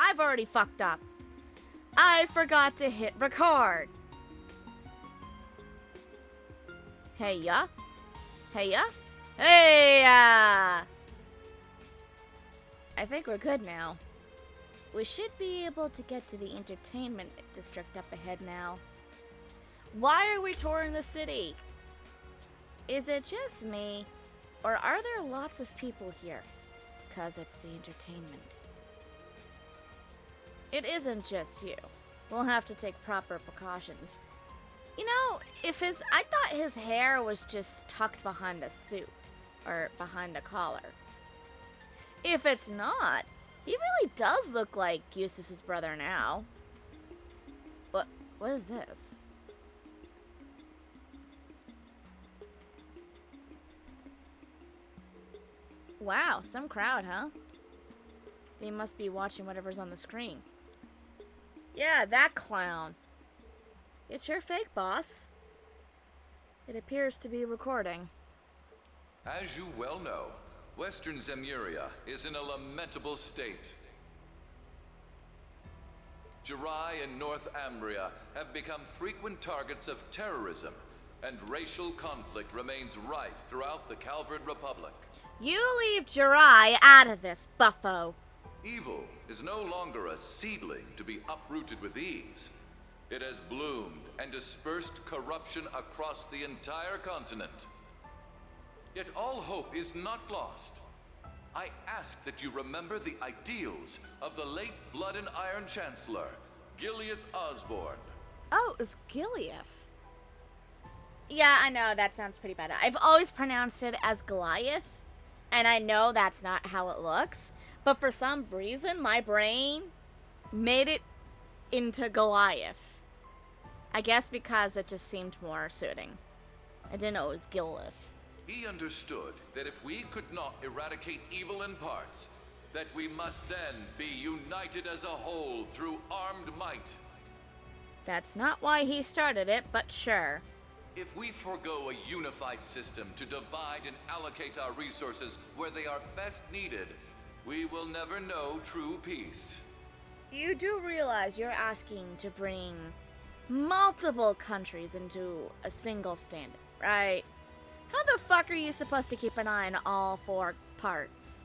I've already fucked up. I forgot to hit record. Hey ya. Hey ya. Hey ya. I think we're good now. We should be able to get to the entertainment district up ahead now. Why are we touring the city? Is it just me? Or are there lots of people here? 'Cause it's the entertainment. It isn't just you. We'll have to take proper precautions. You know, I thought his hair was just tucked behind the suit. Or behind the collar. If it's not, he really does look like Eustace's brother now. What is this? Wow, some crowd, huh? They must be watching whatever's on the screen. Yeah, that clown. It's your fake, boss. It appears to be recording. As you well know, Western Zemuria is in a lamentable state. Jirai and North Ambria have become frequent targets of terrorism, and racial conflict remains rife throughout the Calvard Republic. You leave Jirai out of this, buffo. Evil is no longer a seedling to be uprooted with ease. It has bloomed and dispersed corruption across the entire continent. Yet all hope is not lost. I ask that you remember the ideals of the late Blood and Iron Chancellor, Gileath Osborne. Oh, it was Gileath. Yeah, I know, that sounds pretty bad. I've always pronounced it as Goliath, and I know that's not how it looks, but for some reason, my brain made it into Goliath. I guess because it just seemed more suiting. I didn't know it was Gileath. He understood that if we could not eradicate evil in parts, that we must then be united as a whole through armed might. That's not why he started it, but sure. If we forego a unified system to divide and allocate our resources where they are best needed, we will never know true peace. You do realize you're asking to bring multiple countries into a single standard, right? How the fuck are you supposed to keep an eye on all 4 parts?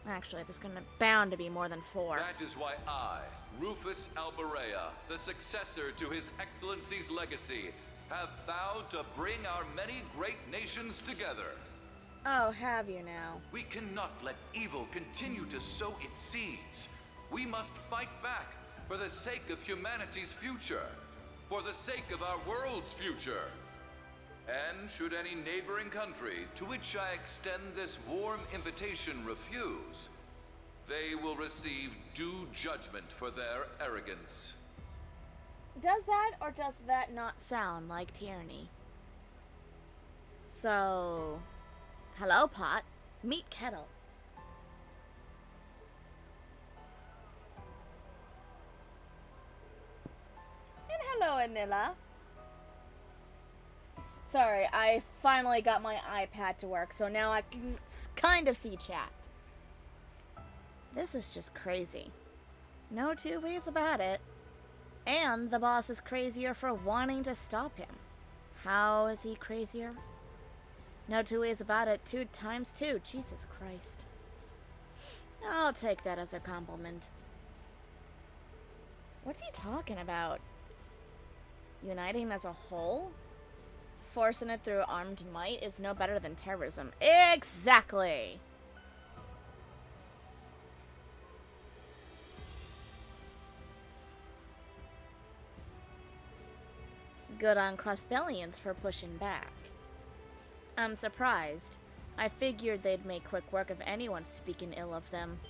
Actually, there's bound to be more than 4. That is why I, Rufus Alberea, the successor to His Excellency's legacy, have vowed to bring our many great nations together. Oh, have you now? We cannot let evil continue to sow its seeds. We must fight back for the sake of humanity's future, for the sake of our world's future. And should any neighboring country to which I extend this warm invitation refuse, they will receive due judgment for their arrogance. Does that or does that not sound like tyranny? So, hello, pot. Meet kettle. And hello, Anilla. Sorry, I finally got my iPad to work, so now I can kind of see chat. This is just crazy. No 2 ways about it. And the boss is crazier for wanting to stop him. How is he crazier? No 2 ways about it. 2 times 2. Jesus Christ. I'll take that as a compliment. What's he talking about? Uniting as a whole? Forcing it through armed might is no better than terrorism. Exactly! Good on Crossbellians for pushing back. I'm surprised. I figured they'd make quick work of anyone speaking ill of them.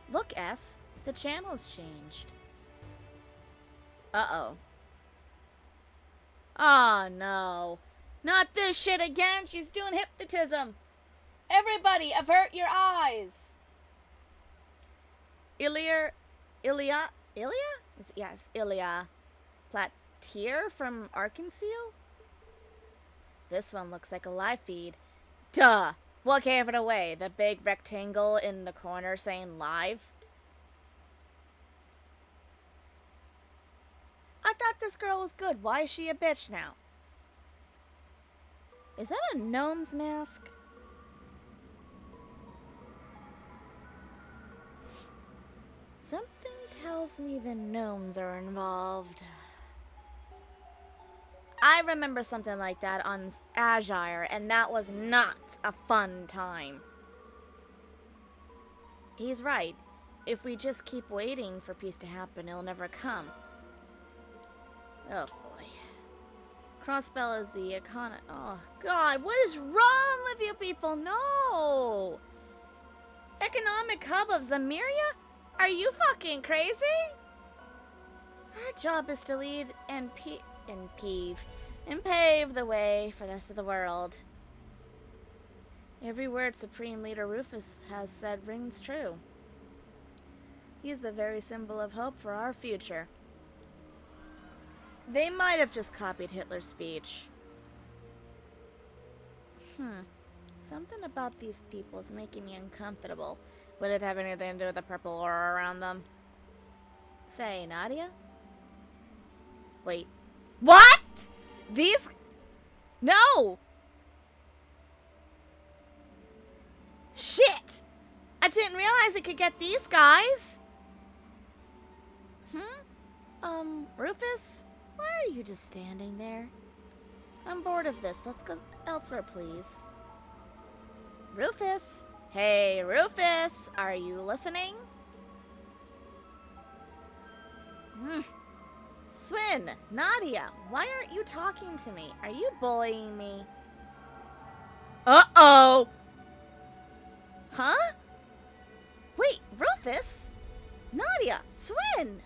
Look, S. The channel's changed. Uh-oh. Oh, no. Not this shit again. She's doing hypnotism. Everybody, avert your eyes. Ilya? Yes, Ilya. TIR from Arkansas? This one looks like a live feed. Duh. What gave it away? The big rectangle in the corner saying live? I thought this girl was good. Why is she a bitch now? Is that a gnome's mask? Something tells me the gnomes are involved. I remember something like that on Azure, and that was not a fun time. He's right. If we just keep waiting for peace to happen, it'll never come. Oh boy. Crossbell is the icon. Oh god, what is wrong with you people? No! Economic hub of Zamiria? Are you fucking crazy? Our job is to lead and pave the way for the rest of the world. Every word Supreme Leader Rufus has said rings true. He's the very symbol of hope for our future. They might have just copied Hitler's speech. Something about these people is making me uncomfortable. Would it have anything to do with the purple aura around them? Say, Nadia? Wait. What? These... No! Shit! I didn't realize it could get these guys. Rufus? Why are you just standing there? I'm bored of this. Let's go elsewhere, please. Rufus? Hey, Rufus! Are you listening? Swin, Nadia, why aren't you talking to me? Are you bullying me? Uh-oh! Huh? Wait, Rufus? Nadia, Swin!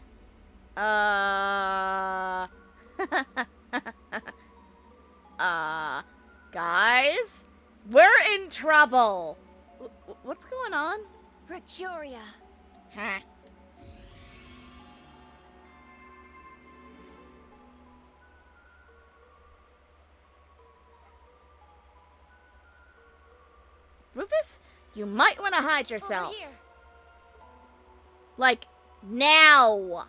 Guys? We're in trouble! What's going on? Mercuria. Huh. Rufus, you might want to hide yourself. Over here. Like, now!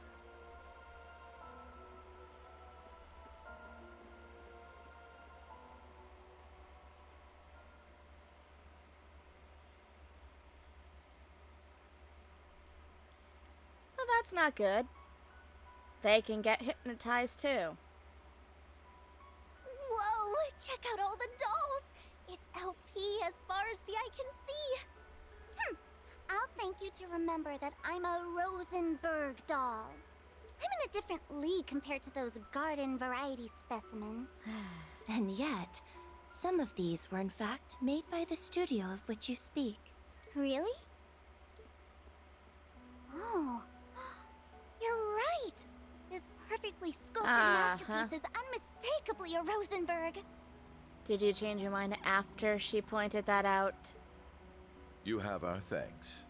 Well, that's not good. They can get hypnotized too. Whoa, check out all the dolls. It's LP as far as the eye can see. I'll thank you to remember that I'm a Rosenberg doll. I'm in a different league compared to those garden variety specimens. And yet, some of these were in fact made by the studio of which you speak. Really? Oh, you're right. This perfectly sculpted masterpiece is unmistakably a Rosenberg. Did you change your mind after she pointed that out? You have our thanks.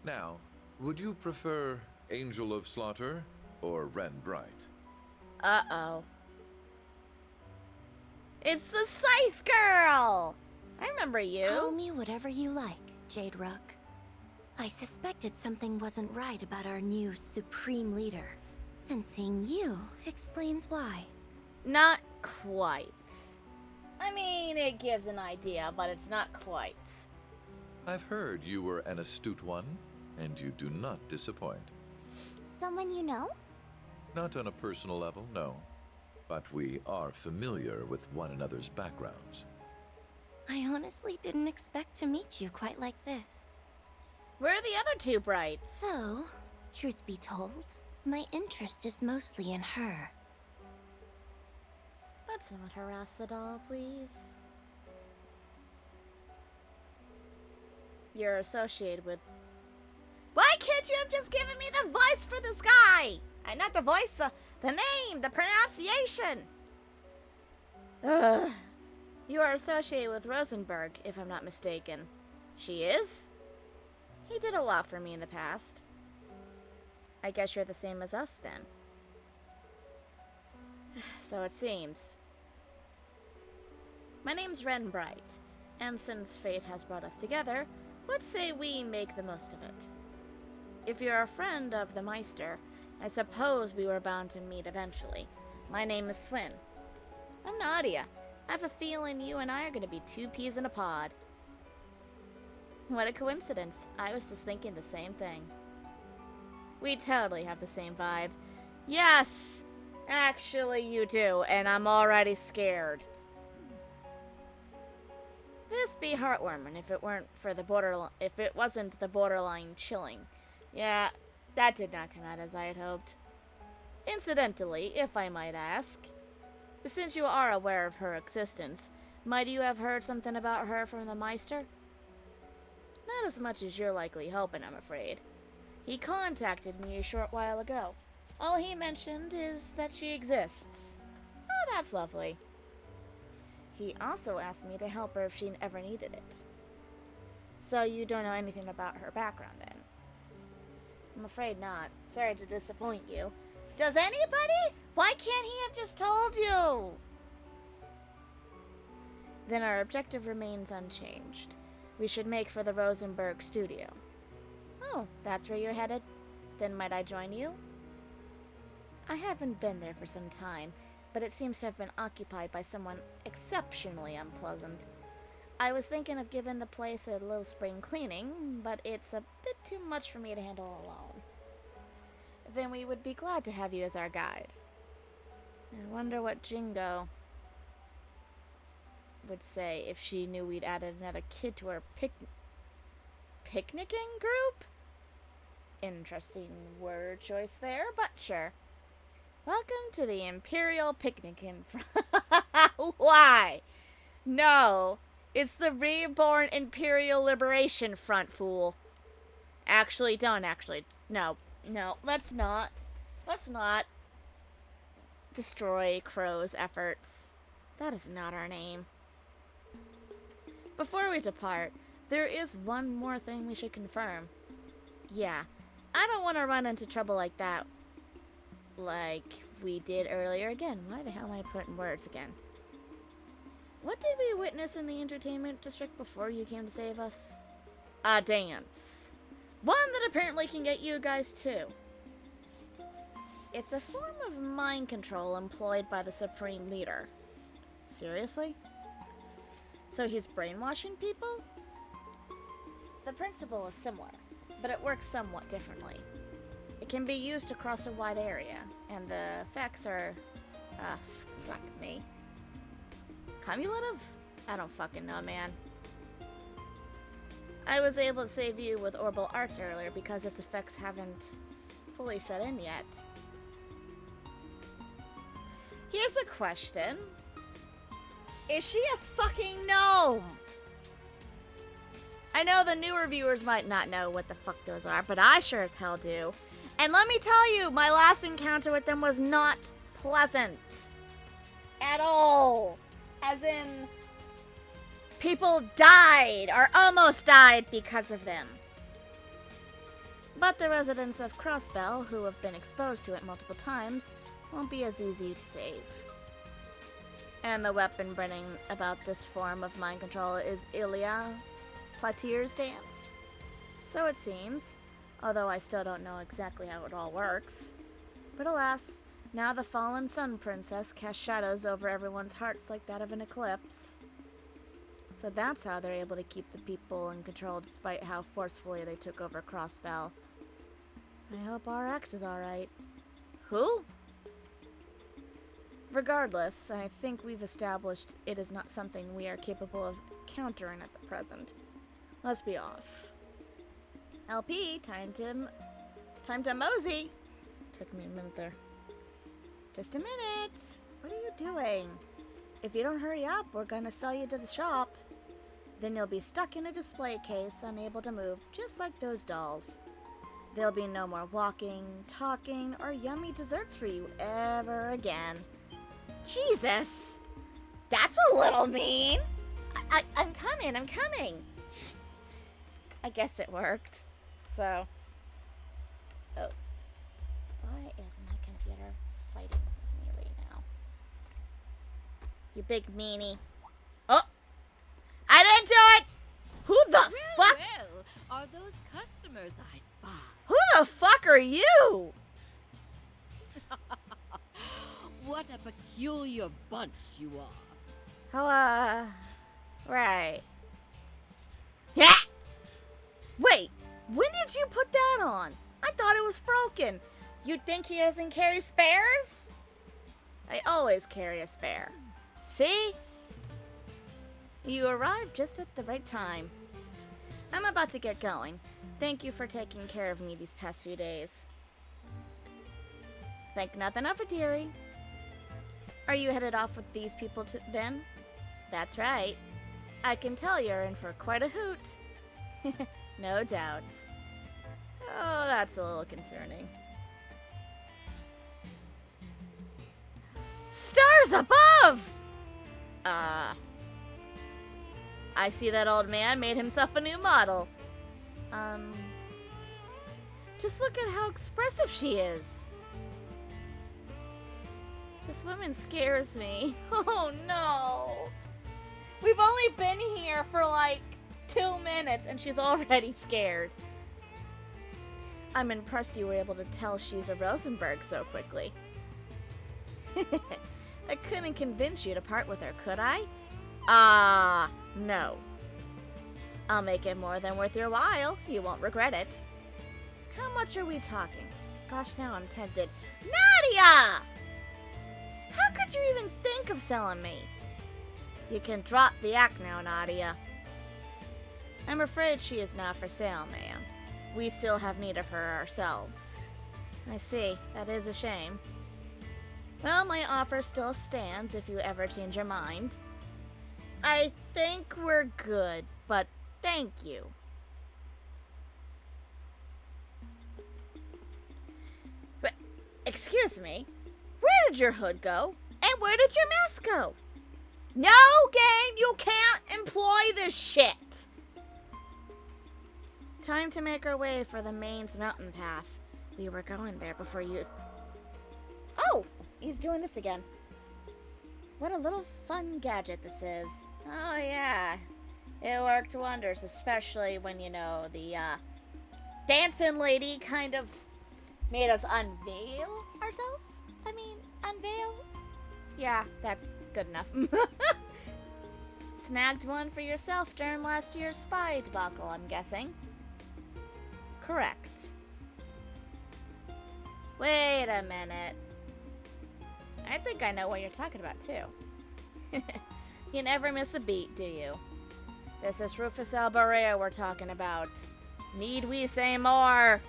Now, would you prefer Angel of Slaughter or Ren Bright? Uh-oh. It's the Scythe Girl! I remember you. Call me whatever you like, Jade Rook. I suspected something wasn't right about our new Supreme Leader. And seeing you explains why. Not quite. I mean, it gives an idea, but it's not quite. I've heard you were an astute one, and you do not disappoint. Someone you know? Not on a personal level, no. But we are familiar with one another's backgrounds. I honestly didn't expect to meet you quite like this. Where are the other two brights? So, truth be told, my interest is mostly in her. Let's not harass the doll, please. You're associated with... Why can't you have just given me the voice for this guy? And not the voice, the name, the pronunciation. Ugh. You are associated with Rosenberg, if I'm not mistaken. She is? He did a lot for me in the past. I guess you're the same as us, then. So it seems. My name's Ren Bright. And since fate has brought us together, what say we make the most of it? If you're a friend of the Meister, I suppose we were bound to meet eventually. My name is Swin. I'm Nadia. I have a feeling you and I are going to be two peas in a pod. What a coincidence. I was just thinking the same thing. We totally have the same vibe. Yes! Actually, you do, and I'm already scared. This be heartwarming if it wasn't the borderline chilling. Yeah, that did not come out as I had hoped. Incidentally, if I might ask, since you are aware of her existence, might you have heard something about her from the Meister? Not as much as you're likely hoping, I'm afraid. He contacted me a short while ago. All he mentioned is that she exists. Oh, that's lovely. He also asked me to help her if she ever needed it. So you don't know anything about her background, then? I'm afraid not. Sorry to disappoint you. Does anybody? Why can't he have just told you? Then our objective remains unchanged. We should make for the Rosenberg studio. Oh, that's where you're headed? Then might I join you? I haven't been there for some time, but it seems to have been occupied by someone exceptionally unpleasant. I was thinking of giving the place a little spring cleaning, but it's a bit too much for me to handle alone. Then we would be glad to have you as our guide. I wonder what Jingo would say if she knew we'd added another kid to our picnicking group? Interesting word choice there, but sure. Welcome to the Imperial Picnicking Why? No, it's the Reborn Imperial Liberation Front, fool. Actually, no, let's not destroy Crow's efforts. That is not our name. Before we depart, there is one more thing we should confirm. Yeah, I don't want to run into trouble like that. Like we did earlier again. Why the hell am I putting words again? What did we witness in the entertainment district before you came to save us? A dance. One that apparently can get you guys too. It's a form of mind control employed by the Supreme Leader. Seriously? So he's brainwashing people? The principle is similar, but it works somewhat differently. It can be used across a wide area, and the effects are, fuck me. Cumulative? I don't fucking know, man. I was able to save you with Orbital Arts earlier because its effects haven't fully set in yet. Here's a question. Is she a fucking gnome? I know the newer viewers might not know what the fuck those are, but I sure as hell do. And let me tell you, my last encounter with them was not pleasant. At all. As in, people died or almost died because of them. But the residents of Crossbell, who have been exposed to it multiple times, won't be as easy to save. And the weapon bringing about this form of mind control is Ilya Platir's dance. So it seems, although I still don't know exactly how it all works. But alas, now the fallen Sun Princess casts shadows over everyone's hearts like that of an eclipse. So that's how they're able to keep the people in control despite how forcefully they took over Crossbell. I hope RX is alright. Who? Regardless, I think we've established it is not something we are capable of countering at the present. Let's be off. LP, time to mosey. Took me a minute there. Just a minute. What are you doing? If you don't hurry up, we're gonna sell you to the shop. Then you'll be stuck in a display case, unable to move, just like those dolls. There'll be no more walking, talking, or yummy desserts for you ever again. Jesus! That's a little mean! I'm coming! I guess it worked. So. Oh. Why is my computer fighting with me right now? You big meanie. Oh! I into it! Who the fuck? Well, are those customers I spy? Who the fuck are you? What a peculiar bunch you are. Oh, right. Yeah! Wait, when did you put that on? I thought it was broken. You think he doesn't carry spares? I always carry a spare. See? You arrived just at the right time. I'm about to get going. Thank you for taking care of me these past few days. Think nothing of it, dearie. Are you headed off with these people then? That's right. I can tell you're in for quite a hoot. No doubts. Oh, that's a little concerning. Stars above! I see that old man made himself a new model. Just look at how expressive she is. This woman scares me. Oh no! We've only been here for like 2 minutes and she's already scared. I'm impressed you were able to tell she's a Rosenberg so quickly. I couldn't convince you to part with her, could I? No. I'll make it more than worth your while. You won't regret it. How much are we talking? Gosh, now I'm tempted. Nadia! How could you even think of selling me? You can drop the act now, Nadia. I'm afraid she is not for sale, ma'am. We still have need of her ourselves. I see. That is a shame. Well, my offer still stands if you ever change your mind. I think we're good, but thank you. But, excuse me, where did your hood go? And where did your mask go? No, game, you can't employ this shit. Time to make our way for the mains mountain path. We were going there before you... Oh, he's doing this again. What a little fun gadget this is. Oh, yeah. It worked wonders, especially when, you know, the dancing lady kind of made us unveil ourselves. I mean, unveil? Yeah, that's good enough. Snagged one for yourself during last year's spy debacle, I'm guessing. Correct. Wait a minute. I think I know what you're talking about, too. You never miss a beat, do you? This is Rufus Albarea we're talking about. Need we say more?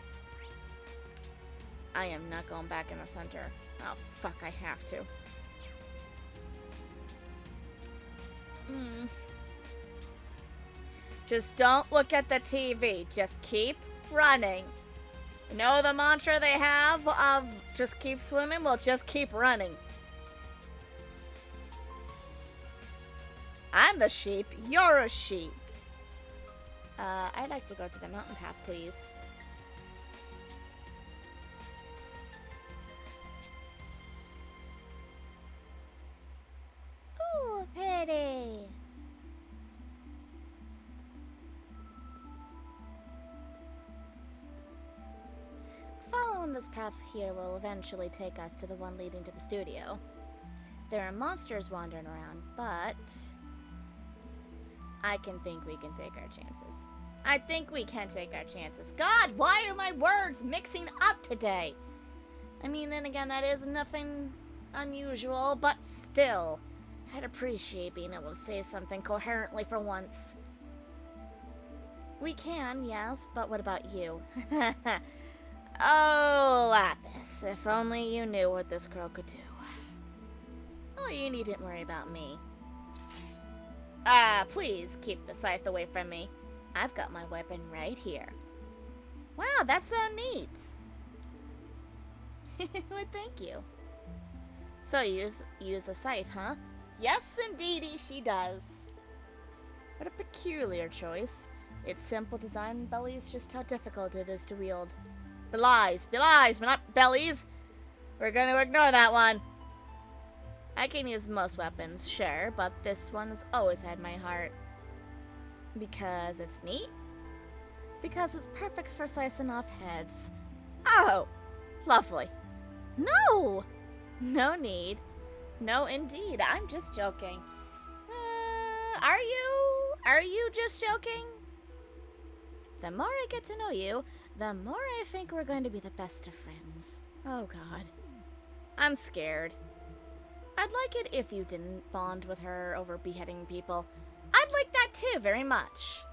I am not going back in the center. Oh, fuck, I have to. Just don't look at the TV. Just keep running. You know the mantra they have of just keep swimming? Well, just keep running. I'm the sheep. You're a sheep. I'd like to go to the mountain path, please. Ooh, pretty. Following this path here will eventually take us to the one leading to the studio. There are monsters wandering around, but I think we can take our chances. I think we can take our chances. God, why are my words mixing up today? I mean, then again, that is nothing unusual, but still, I'd appreciate being able to say something coherently for once. We can, yes, but what about you? Oh, Lapis, if only you knew what this girl could do. Oh, you needn't worry about me. Please keep the scythe away from me. I've got my weapon right here. Wow, that's so neat. Well, thank you. So you use a scythe, huh? Yes, indeedy, she does. What a peculiar choice. Its simple design bellies just how difficult it is to wield. Belies, but not bellies. We're going to ignore that one. I can use most weapons, sure, but this one has always had my heart. Because it's neat. Because it's perfect for slicing off heads. Oh, lovely. No! No need. No, indeed. I'm just joking. Are you? Are you just joking? The more I get to know you, the more I think we're going to be the best of friends. Oh, God. I'm scared. I'd like it if you didn't bond with her over beheading people. I'd like that too, very much.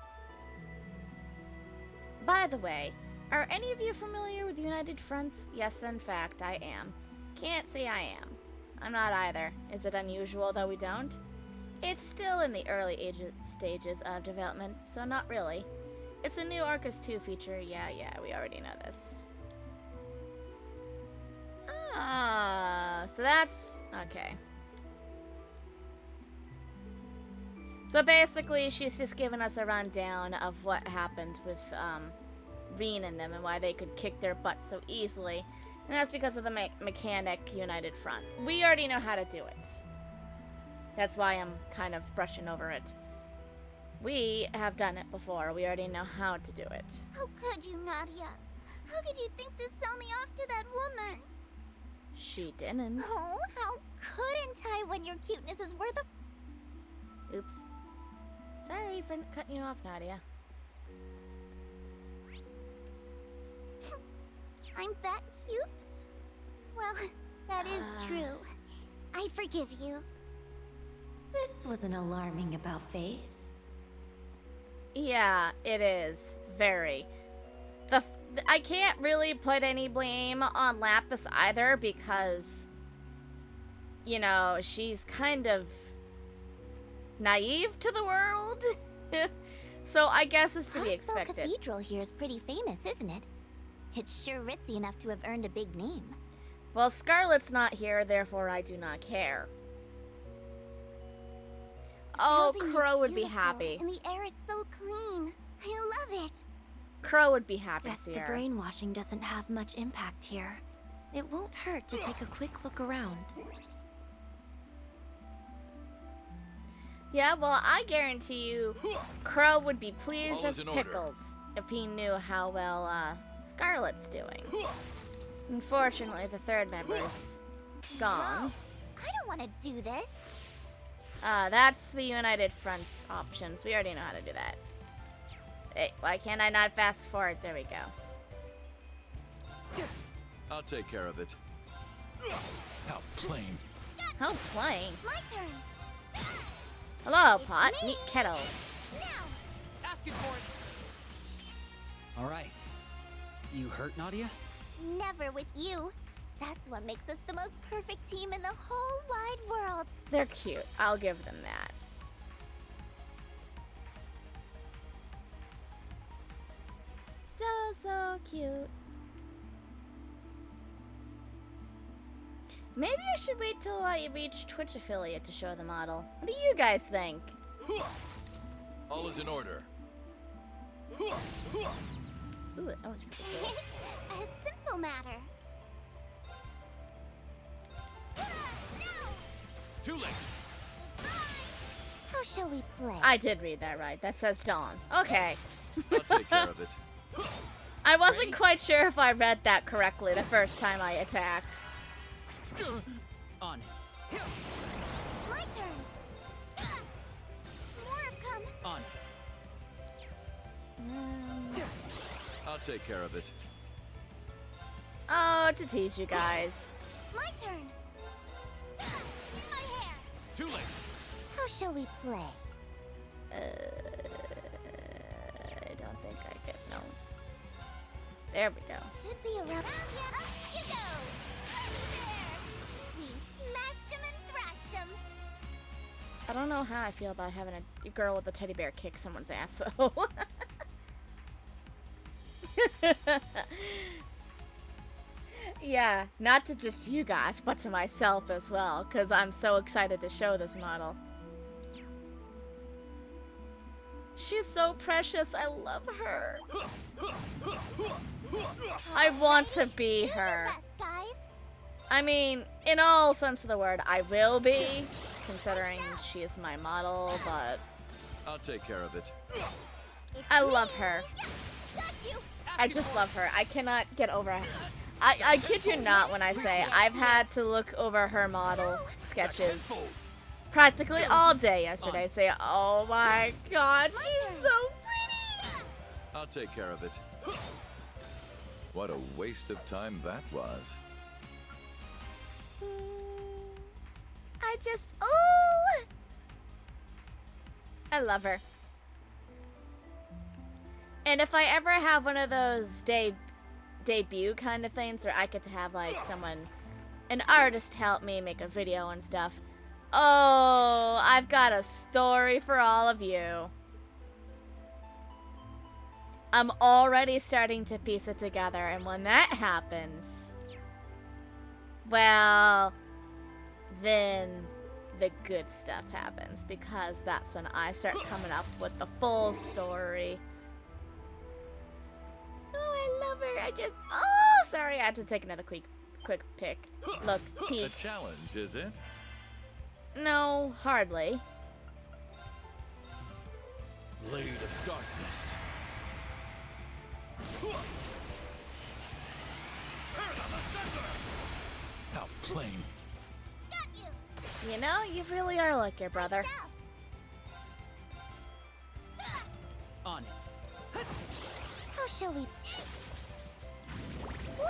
By the way, are any of you familiar with United Fronts? Yes, in fact, I am. Can't say I am. I'm not either. Is it unusual that we don't? It's still in the early stages of development, so not really. It's a new Arcus 2 feature. Yeah, we already know this. Ah, so that's... okay. So basically, she's just giving us a rundown of what happened with Reen and them and why they could kick their butts so easily. And that's because of the mechanic United Front. We already know how to do it. That's why I'm kind of brushing over it. We have done it before. We already know how to do it. How could you, Nadia? How could you think to sell me off to that woman? She didn't. Oh, how couldn't I when your cuteness is worth a... Oops. Sorry for cutting you off, Nadia. I'm that cute? Well, that is true. I forgive you. This was an alarming about face. Yeah, it is. Very. I can't really put any blame on Lapis either because, you know, she's kind of naive to the world. So I guess it's to be Crossbell expected. Cathedral here is pretty famous, isn't it? It's sure ritzy enough to have earned a big name. Well, Scarlet's not here, therefore I do not care. Oh, Building is Crow would be beautiful, happy. And the air is so clean. I love it. Crow would be happy, Guess the Sierra. brainwashing doesn't have much impact here. It won't hurt to take a quick look around. Yeah, well, I guarantee you, Crow would be pleased All as is in order. pickles if he knew how well Scarlet's doing. Unfortunately, the third member is gone. I don't want to do this. That's the United Front's options. We already know how to do that. Hey, why can't I not fast forward? There we go. I'll take care of it. How plain. How plain. My turn. Hello, It's pot. me. Meet kettle. Now. Asking for it. All right. You hurt Nadia? Never with you. That's what makes us the most perfect team in the whole wide world. They're cute. I'll give them that. So cute. Maybe I should wait till I reach Twitch affiliate to show the model. What do you guys think? All is in order. Ooh, that was pretty cool. A simple matter. No! Too late. How shall we play? I did read that right. That says Dawn. Okay. I'll take care of it. I wasn't quite sure if I read that correctly the first time I attacked. On it. My turn. More have come. On it. I'll take care of it. Oh, to tease you guys. My turn. In my hair. Too late. How shall we play? I don't think I get no. There we go. Should be around. Up you go. There. We smashed him and thrashed him. I don't know how I feel about having a girl with a teddy bear kick someone's ass, though. Yeah, not to just you guys, but to myself as well, because I'm so excited to show this model. She's so precious. I love her. I want to be Do your her. best, guys. I mean, in all sense of the word, I will be, considering she is my model, but I'll take care of it. I love her. Got you. I just love her. I cannot get over her. I kid you not when I say I've had to look over her model sketches practically all day yesterday. Say, oh my god, she's so pretty. I'll take care of it. What a waste of time that was. I love her. And if I ever have one of those debut kind of things where I get to have like an artist help me make a video and stuff, oh, I've got a story for all of you. I'm already starting to piece it together, and when that happens, well, then the good stuff happens, because that's when I start coming up with the full story. Oh, I love her. Oh, sorry, I had to take another quick pick. Look, A peek. challenge, is it? No, hardly. Blade of darkness. How plain. Got you. You know, you really are like your brother. Shove. On it. How shall we? Woo!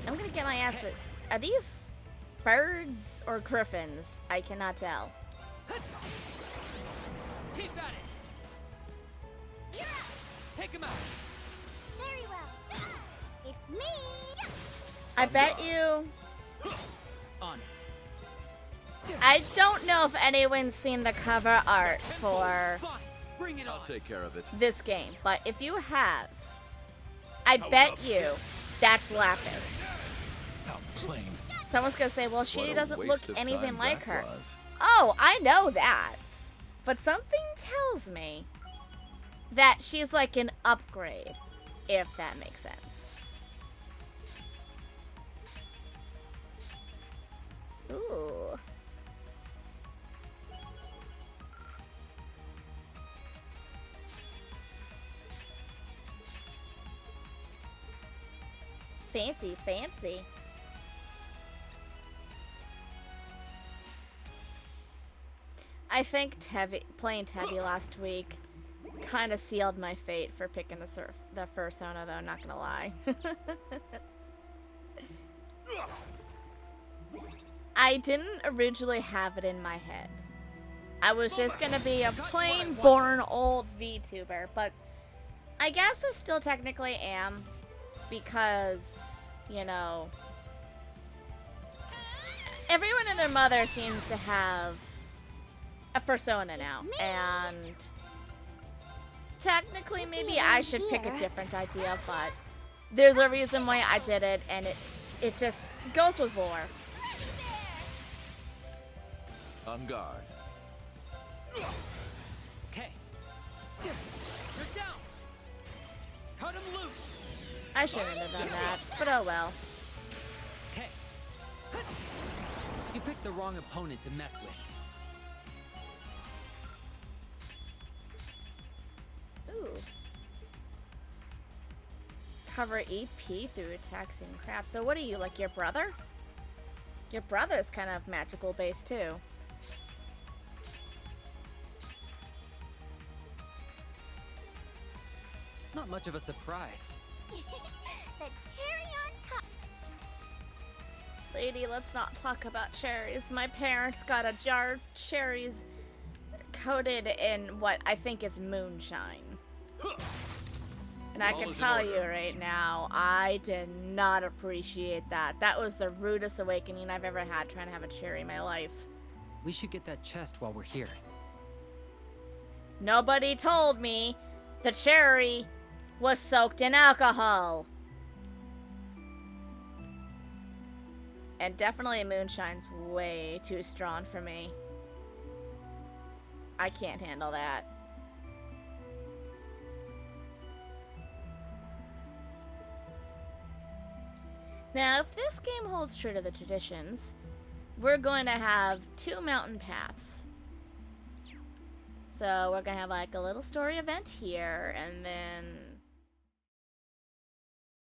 I'm gonna get my ass. Are these birds or griffins? I cannot tell. Keep at it. You're up. Take him out. Very well. It's me. I bet you. On it. I don't know if anyone's seen the cover art for Fine. Bring it I'll on. take care of it. this game, but if you have, I bet you that's Lapis. How plain. Someone's gonna say, well, What she a doesn't look waste of anything time like that her. was. Oh, I know that. But something tells me that she's like an upgrade, if that makes sense. Ooh. Fancy, fancy. I think playing Tevi last week kind of sealed my fate for picking the fursona, though, not gonna lie. I didn't originally have it in my head. I was just gonna be a plain born old VTuber, but I guess I still technically am, because, you know, everyone and their mother seems to have a persona now, and technically maybe I should pick a different idea, but there's a reason why I did it, and it just goes with lore. On guard. Okay. You're down. Cut him loose. I shouldn't have done that, but oh well. Okay. You picked the wrong opponent to mess with. Ooh. Cover EP through attacks and crafts. So what are you, like your brother? Your brother's kind of magical based too. Not much of a surprise. The cherry on top. Lady, let's not talk about cherries. My parents got a jar of cherries coated in what I think is moonshine. And I All can is in tell you order. right now, I did not appreciate that. That was the rudest awakening I've ever had trying to have a cherry in my life. We should get that chest while we're here. Nobody told me the cherry was soaked in alcohol. And definitely moonshine's way too strong for me. I can't handle that. Now, if this game holds true to the traditions, we're going to have 2 mountain paths. So we're gonna have like a little story event here, and then